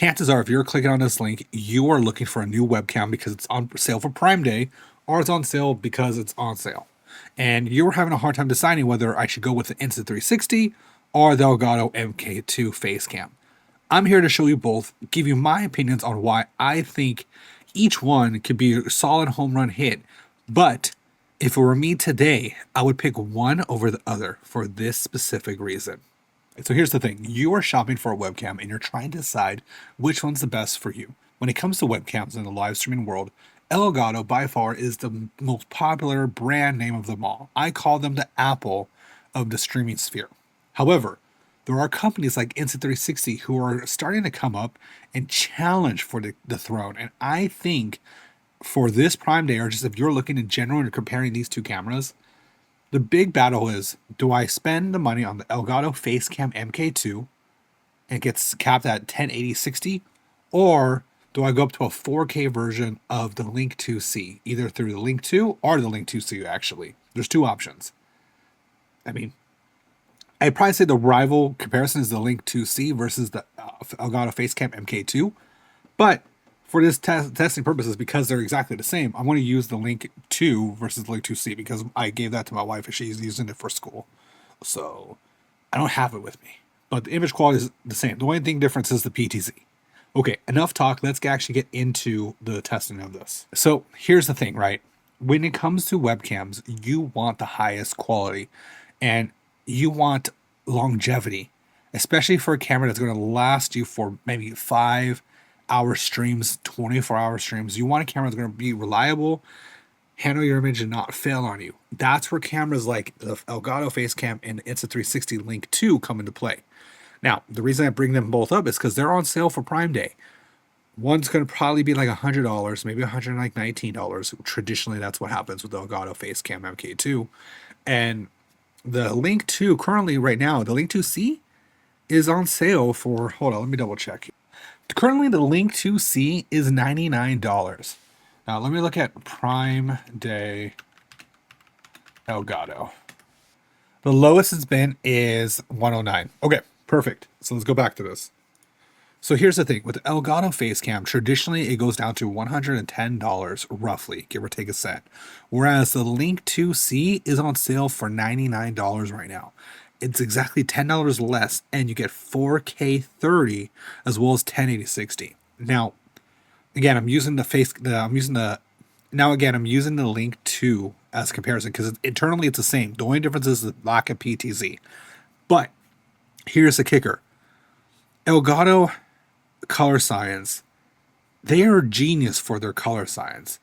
chances are if you're clicking on this link, you are looking for a new webcam because it's on sale for Prime Day, or it's on sale because it's on sale. And you're having a hard time deciding whether I should go with the Insta360 or the Elgato MK2 Facecam. I'm here to show you both, give you my opinions on why I think each one could be a solid home run hit. But if it were me today, I would pick one over the other for this specific reason. So here's the thing. You are shopping for a webcam and you're trying to decide which one's the best for you. When it comes to webcams in the live streaming world, Elgato by far is the most popular brand name of them all. I call them the Apple of the streaming sphere. However, there are companies like Insta360 who are starting to come up and challenge for the throne. And I think for this Prime Day, or just if you're looking in general and you're comparing these two cameras, the big battle is, do I spend the money on the Elgato Facecam MK2 and it gets capped at 1080-60, or do I go up to a 4K version of the Link 2C, either through the Link 2 or the Link 2C actually? There's two options. I mean, I'd probably say the rival comparison is the Link 2C versus the Elgato Facecam MK2, but for this testing purposes, because they're exactly the same, I'm going to use the Link 2 versus the Link 2C because I gave that to my wife and she's using it for school. So I don't have it with me. But the image quality is the same. The only thing difference is the PTZ. Okay, enough talk. Let's actually get into the testing of this. So here's the thing, right? When it comes to webcams, you want the highest quality and you want longevity, especially for a camera that's going to last you for maybe 5-hour streams, 24-hour streams. You want a camera that's going to be reliable, handle your image, and not fail on you. That's where cameras like the Elgato Facecam and Insta360 Link 2 come into play. Now, the reason I bring them both up is because they're on sale for Prime Day. One's going to probably be like $100, maybe $119. Traditionally, that's what happens with the Elgato Facecam MK2. And the Link 2, currently right now, the Link 2C is on sale for, hold on, let me double check. Currently, the Link 2C is $99. Now, let me look at Prime Day Elgato. The lowest it's been is $109. Okay, perfect. So let's go back to this. So here's the thing. With the Elgato Facecam, traditionally it goes down to $110 roughly, give or take a cent. Whereas the Link 2C is on sale for $99 right now. It's exactly $10 less, and you get 4K 30 as well as 1080-60. Now, again, I'm using the Link 2 as comparison because internally it's the same. The only difference is the lack of PTZ. But here's the kicker. Elgato color science, they are genius for their color science.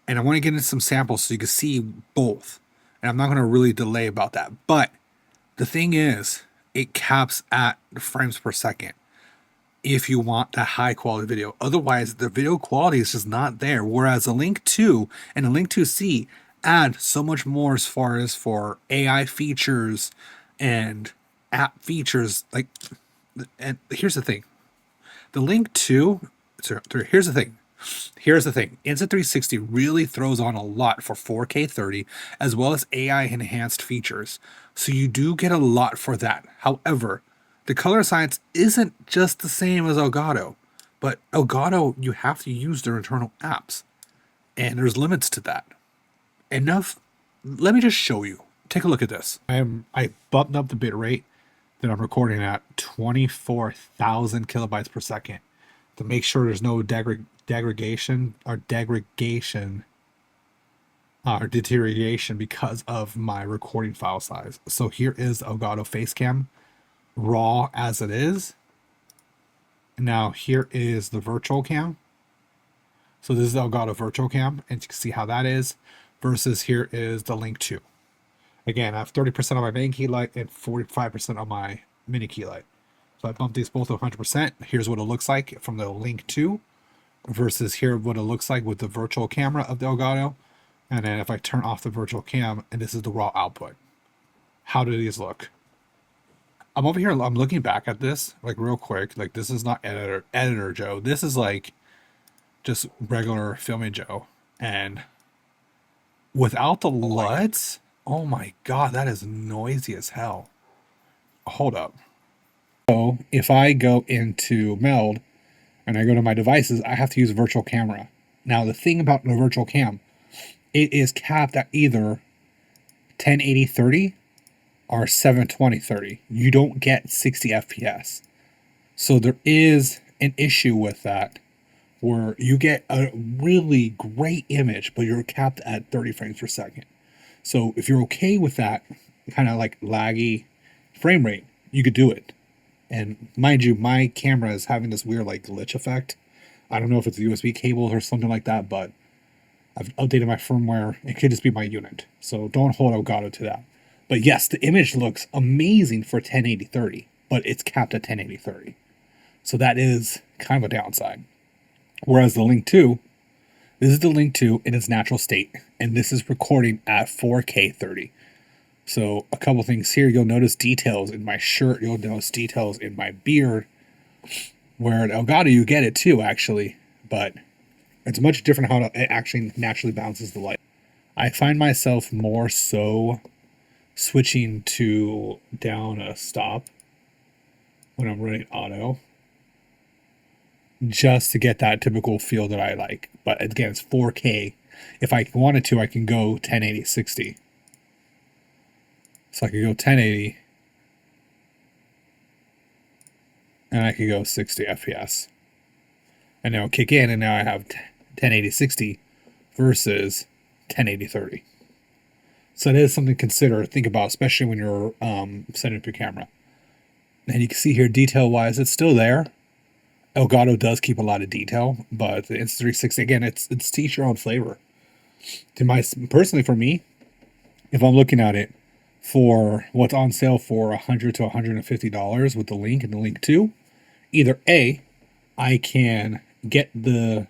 And I want to get into some samples so you can see both. And I'm not going to really delay about that. But the thing is, it caps at frames per second if you want that high quality video. Otherwise, the video quality is just not there. Whereas the Link 2 and the Link 2C add so much more as far as for AI features and app features. And here's the thing. The Link 2, here's the thing. Insta360 really throws on a lot for 4K 30 as well as AI enhanced features. So you do get a lot for that. However, the color science isn't just the same as Elgato, but Elgato, you have to use their internal apps, and there's limits to that. Enough. Let me just show you. Take a look at this. I bumped up the bit rate that I'm recording at 24,000 kilobytes per second to make sure there's no degradation or deterioration because of my recording file size. So here is Elgato Facecam raw as it is. Now here is the virtual cam. So this is Elgato virtual cam, and you can see how that is versus here is the Link 2. Again, I have 30% on my main key light and 45% on my mini key light. So I bumped these both to 100%. Here's what it looks like from the Link 2 versus here what it looks like with the virtual camera of the Elgato. And then if I turn off the virtual cam, and this is the raw output. How do these look? I'm over here, I'm looking back at this, like real quick. Like this is not editor Joe. This is like just regular filming Joe. And without the LUTs, oh my God, that is noisy as hell. Hold up. So if I go into meld, and I go to my devices, I have to use virtual camera. Now, the thing about the virtual cam, it is capped at either 1080-30 or 720-30. You don't get 60 FPS. So there is an issue with that where you get a really great image, but you're capped at 30 frames per second. So if you're okay with that kind of like laggy frame rate, you could do it. And mind you, my camera is having this weird like glitch effect. I don't know if it's a USB cable or something like that, but I've updated my firmware. It could just be my unit. So don't hold Elgato to that. But yes, the image looks amazing for 1080-30, but it's capped at 1080-30. So that is kind of a downside. Whereas the Link 2, this is the Link 2 in its natural state, and this is recording at 4K 30. So a couple things here, you'll notice details in my shirt, you'll notice details in my beard, where at Elgato you get it too, actually, but it's much different how it actually naturally bounces the light. I find myself more so switching to down a stop when I'm running auto, just to get that typical feel that I like. But again, it's 4K. If I wanted to, I can go 1080-60. So I could go 1080 and I could go 60 FPS. And now kick in, and now I have 1080-60 versus 1080-30. So that is something to consider, think about, especially when you're setting up your camera. And you can see here, detail-wise, it's still there. Elgato does keep a lot of detail, but the Insta360, again, it's to each your own flavor. Personally, for me, if I'm looking at it for what's on sale for $100 to $150 with the Link and the Link 2, either A, I can get the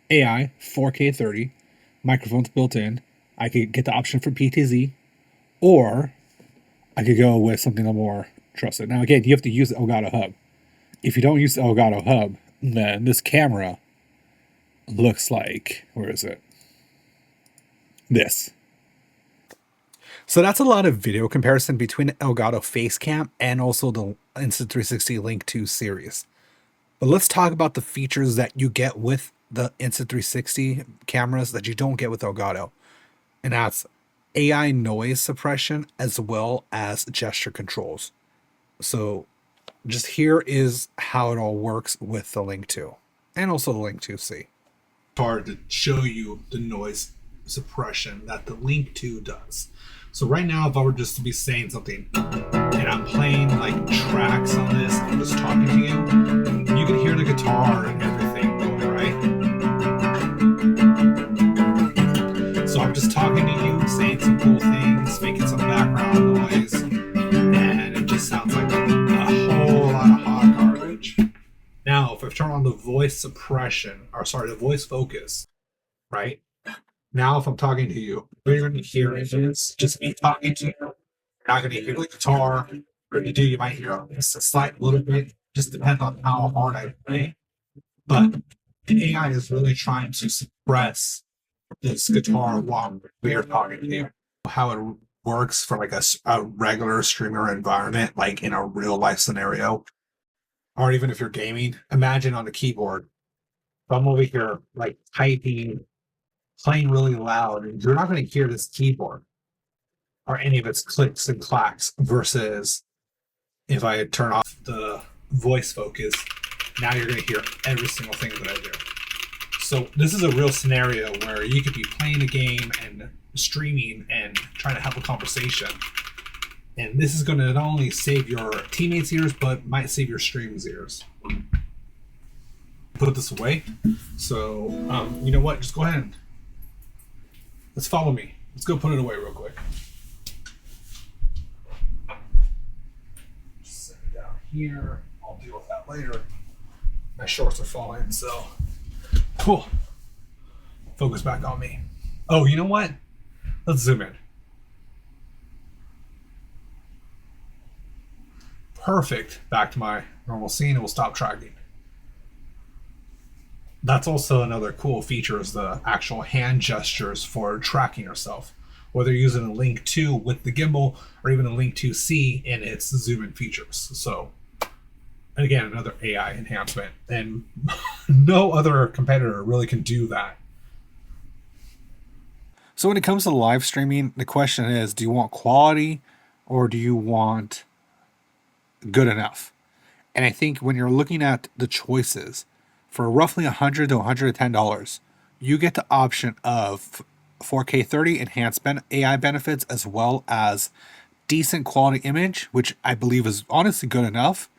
AI 4K 30, microphones built in, I could get the option for PTZ, or I could go with something a little more trusted. Now, again, you have to use the Elgato Hub. If you don't use the Elgato Hub, then this camera looks like, where is it? This. So that's a lot of video comparison between Elgato Facecam and also the Insta360 Link 2 series. But let's talk about the features that you get with the Insta360 cameras that you don't get with Elgato. And that's AI noise suppression as well as gesture controls. So just here is how it all works with the Link 2 and also the Link 2C. Hard to show you the noise suppression that the Link 2 does. So right now, if I were just to be saying something and I'm playing like tracks on this, I'm just talking to you, you can hear the guitar and everything going, right? So I'm just talking to you, saying some cool things, making some background noise, and it just sounds like a whole lot of hot garbage. Now, if I turn on the voice suppression, or sorry, the voice focus, right? Now, if I'm talking to you, what you're going to hear is just me talking to you. You're not going to hear the guitar, or if you do, you might hear just a slight little bit, just depends on how hard I play. But the AI is really trying to suppress this guitar while we are talking to you. How it works for like a regular streamer environment, like in a real life scenario, or even if you're gaming, imagine on a keyboard, if I'm over here like typing, playing really loud, and you're not going to hear this keyboard or any of its clicks and clacks, versus if I turn off the voice focus, now you're going to hear every single thing that I do. So this is a real scenario where you could be playing a game and streaming and trying to have a conversation, and this is going to not only save your teammates' ears, but might save your stream's ears. Put this away. So you know what, just go ahead and let's follow me. Let's go put it away real quick. Just set it down here. I'll deal with that later. My shorts are falling, so cool. Focus back on me. Oh, you know what? Let's zoom in. Perfect. Back to my normal scene, and we'll stop tracking. That's also another cool feature, is the actual hand gestures for tracking yourself, whether you're using a Link 2 with the gimbal or even a Link 2C in its zoom in features. So And again, another AI enhancement. And no other competitor really can do that. So when it comes to live streaming, the question is, do you want quality or do you want good enough? And I think when you're looking at the choices for roughly $100 to $110, you get the option of 4K 30 enhanced AI benefits as well as decent quality image, which I believe is honestly good enough,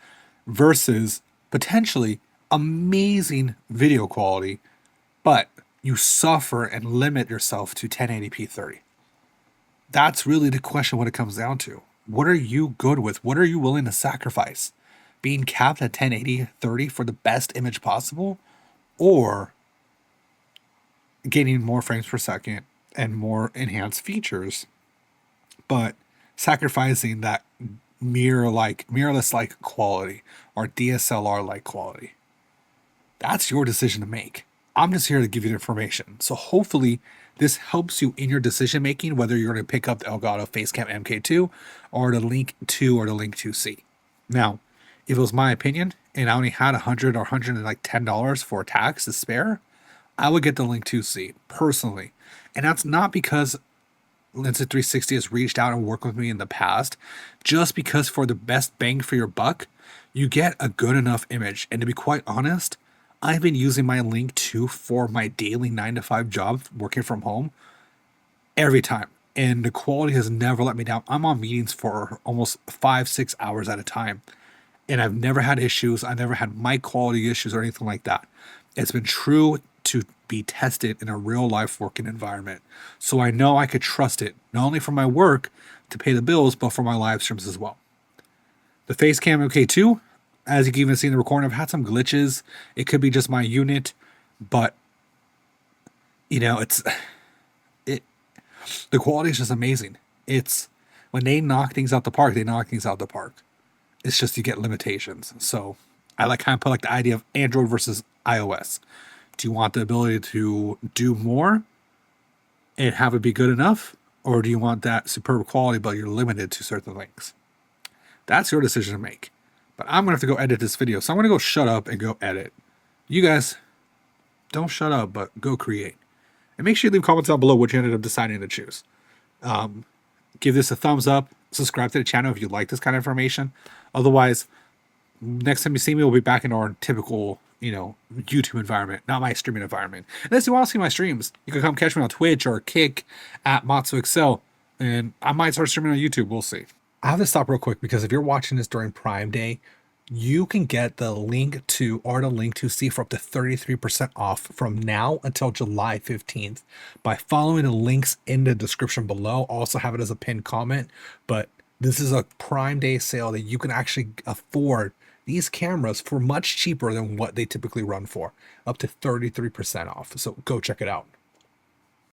versus potentially amazing video quality, but you suffer and limit yourself to 1080p 30. That's really the question what it comes down to. What are you good with? What are you willing to sacrifice? Being capped at 1080 30 for the best image possible, or getting more frames per second and more enhanced features, but sacrificing that mirrorless like quality or DSLR like quality? That's your decision to make. I'm just here to give you the information. So hopefully this helps you in your decision making, whether you're going to pick up the Elgato Facecam MK2 or the Link 2 or the Link 2C. Now, if it was my opinion and I only had $100 or $110 for tax to spare, I would get the Link 2C personally. And that's not because Insta360 has reached out and worked with me in the past, just because for the best bang for your buck, you get a good enough image. And to be quite honest, I've been using my Link 2 for my daily 9 to 5 job working from home every time. And the quality has never let me down. I'm on meetings for almost 5-6 hours at a time. And I've never had issues. I never had mic quality issues or anything like that. It's been true to be tested in a real life working environment. So I know I could trust it, not only for my work to pay the bills, but for my live streams as well. The Facecam MK2, as you can even see in the recording, I've had some glitches. It could be just my unit, but the quality is just amazing. It's when they knock things out the park, they knock things out the park. It's just you get limitations. So I kind of put the idea of Android versus iOS. Do you want the ability to do more and have it be good enough? Or do you want that superb quality, but you're limited to certain things? That's your decision to make. But I'm going to have to go edit this video. So I'm going to go shut up and go edit. You guys, don't shut up, but go create. And make sure you leave comments down below what you ended up deciding to choose. Give this a thumbs up. Subscribe to the channel if you like this kind of information. Otherwise, next time you see me, we'll be back in our typical, YouTube environment, not my streaming environment. Unless you want to see my streams, you can come catch me on Twitch or Kick at MatsuExcel, and I might start streaming on YouTube. We'll see. I have to stop real quick because if you're watching this during Prime Day, you can get the Link 2 or the Link 2C for up to 33% off from now until July 15th by following the links in the description below. I'll also have it as a pinned comment, but this is a Prime Day sale that you can actually afford these cameras for much cheaper than what they typically run for, up to 33% off. So go check it out.